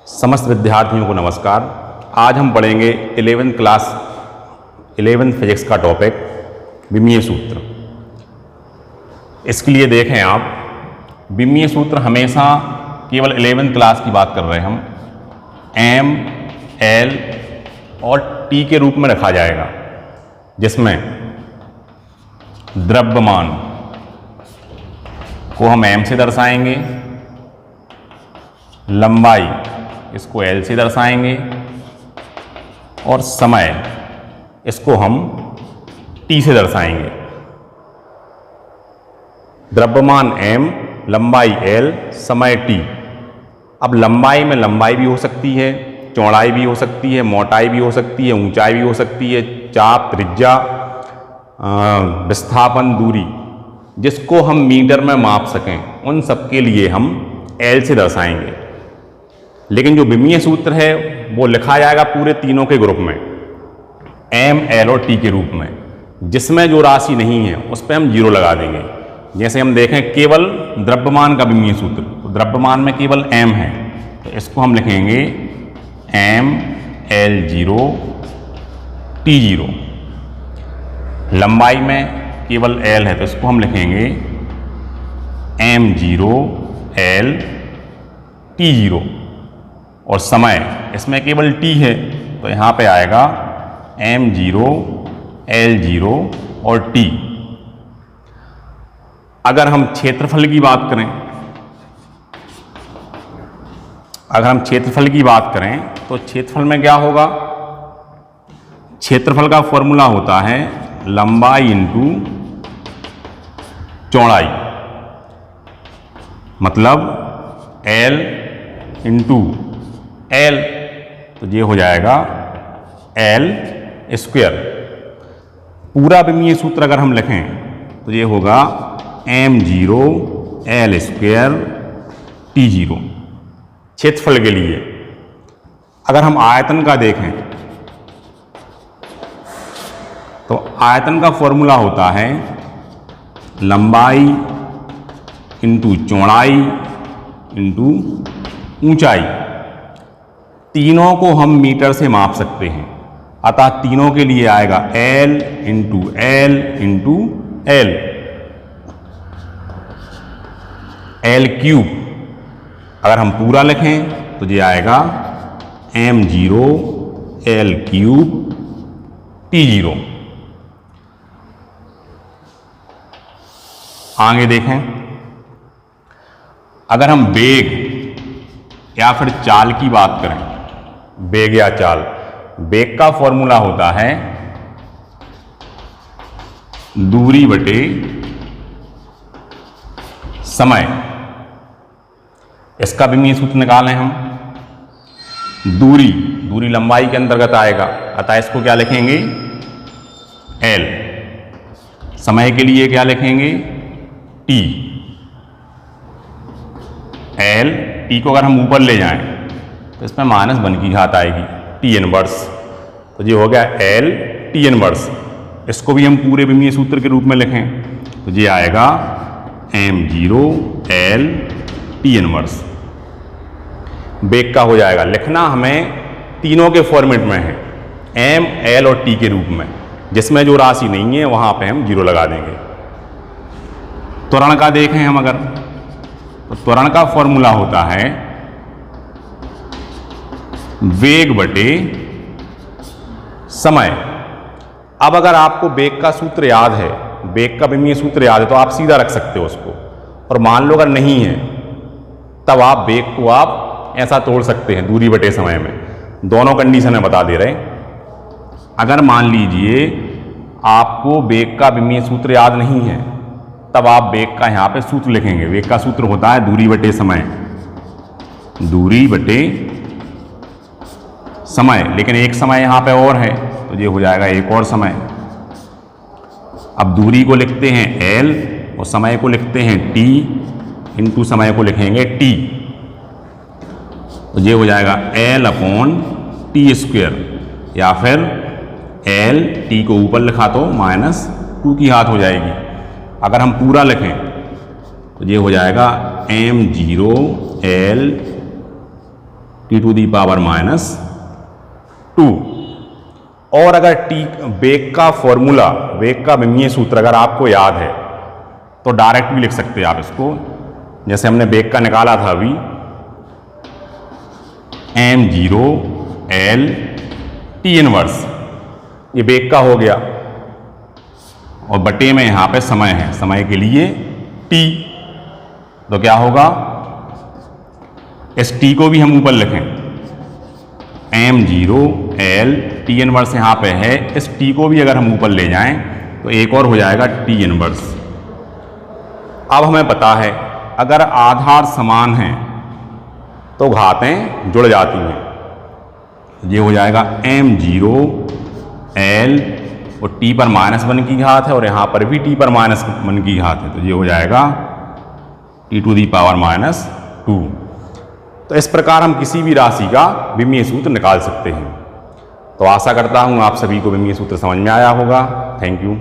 समस्त विद्यार्थियों को नमस्कार। आज हम पढ़ेंगे 11th फिजिक्स का टॉपिक विमीय सूत्र। इसके लिए देखें आप, विमीय सूत्र हमेशा केवल 11th क्लास की बात कर रहे हैं हम, एम, एल और टी के रूप में रखा जाएगा, जिसमें द्रव्यमान को हम एम से दर्शाएंगे, लंबाई इसको एल से दर्शाएंगे और समय इसको हम टी से दर्शाएंगे। द्रव्यमान एम, लंबाई एल, समय टी। अब लंबाई में लंबाई भी हो सकती है, चौड़ाई भी हो सकती है, मोटाई भी हो सकती है, ऊंचाई भी हो सकती है, चाप, त्रिज्या, विस्थापन, दूरी, जिसको हम मीटर में माप सकें, उन सब के लिए हम एल से दर्शाएंगे। लेकिन जो विमीय सूत्र है वो लिखा जाएगा पूरे तीनों के ग्रुप में, एम, एल और टी के रूप में, जिसमें जो राशि नहीं है उस पर हम जीरो लगा देंगे। जैसे हम देखें केवल द्रव्यमान का विमीय सूत्र, तो द्रव्यमान में केवल एम है, तो इसको हम लिखेंगे M L zero T zero. लंबाई में केवल एल है, तो इसको हम लिखेंगे M zero L T zero. और समय इसमें केवल टी है, तो यहाँ पे आएगा एम जीरो एल जीरो और टी। अगर हम क्षेत्रफल की बात करें, तो क्षेत्रफल में क्या होगा? क्षेत्रफल का फॉर्मूला होता है लंबाई इंटू चौड़ाई, मतलब एल इंटू एल, तो ये हो जाएगा एल स्क्वायर। पूरा विमीय सूत्र अगर हम लिखें तो ये होगा M zero L square T zero क्षेत्रफल के लिए। अगर हम आयतन का देखें तो आयतन का फॉर्मूला होता है लंबाई इंटू चौड़ाई इंटू ऊंचाई। तीनों को हम मीटर से माप सकते हैं, अतः तीनों के लिए आएगा L into L into L, L cube. अगर हम पूरा लिखें तो ये आएगा M zero L cube T zero. आगे देखें, अगर हम वेग या फिर चाल की बात करें, वेग या चाल, वेग का फॉर्मूला होता है दूरी बटे समय। इसका विमीय सूत्र निकालें हम, दूरी लंबाई के अंतर्गत आएगा, अतः इसको क्या लिखेंगे एल। समय के लिए क्या लिखेंगे टी। एल, टी को अगर हम ऊपर ले जाएं तो इसमें -1 की घात आएगी, टी इनवर्स, तो ये हो गया एल टी इनवर्स। इसको भी हम पूरे विमीय सूत्र के रूप में लिखें तो ये आएगा M zero L T inverse. वेग का हो जाएगा, लिखना हमें तीनों के फॉर्मेट में है, एम, एल और टी के रूप में, जिसमें जो राशि नहीं है वहां पे हम जीरो लगा देंगे। त्वरण का देखें हम अगर, तो त्वरण का फॉर्मूला होता है वेग बटे समय। अब अगर आपको वेग का सूत्र याद है, वेग का विमीय सूत्र याद है, तो आप सीधा रख सकते हो उसको। और मान लो अगर नहीं है, तब आप वेग को आप ऐसा तोड़ सकते हैं दूरी बटे समय में। दोनों कंडीशन बता दे रहे। अगर मान लीजिए आपको वेग का विमीय सूत्र याद नहीं है, तब आप वेग का यहाँ पे सूत्र लिखेंगे। वेग का सूत्र होता है दूरी बटे समय, दूरी बटे समय, लेकिन एक समय यहाँ पे और है, तो ये हो जाएगा एक और समय। अब दूरी को लिखते हैं एल और समय को लिखते हैं टी, इंटू समय को लिखेंगे टी, तो ये हो जाएगा एल अपॉन टी स्क्वायर, या फिर एल, टी को ऊपर लिखा तो -2 की घात हो जाएगी। अगर हम पूरा लिखें तो ये हो जाएगा m0 l T to the power minus 2। और अगर टी वेग का फॉर्मूला, वेग का विमीय सूत्र अगर आपको याद है तो डायरेक्ट भी लिख सकते हैं आप इसको। जैसे हमने वेग का निकाला था अभी, m0 L T इनवर्स, ये वेग का हो गया, और बटे में यहां पे समय है, समय के लिए t, तो क्या होगा, इस t को भी हम ऊपर लिखें, m0 L T इनवर्स यहां पे है, इस t को भी अगर हम ऊपर ले जाएं तो एक और हो जाएगा t इनवर्स। अब हमें पता है अगर आधार समान हैं तो घातें जुड़ जाती हैं। ये हो जाएगा m0 L और t पर -1 की घात है, और यहाँ पर भी t पर -1 की घात है, तो ये हो जाएगा t टू दी पावर -2। तो इस प्रकार हम किसी भी राशि का विमीय सूत्र निकाल सकते हैं। तो आशा करता हूँ आप सभी को विमीय सूत्र समझ में आया होगा। Thank you.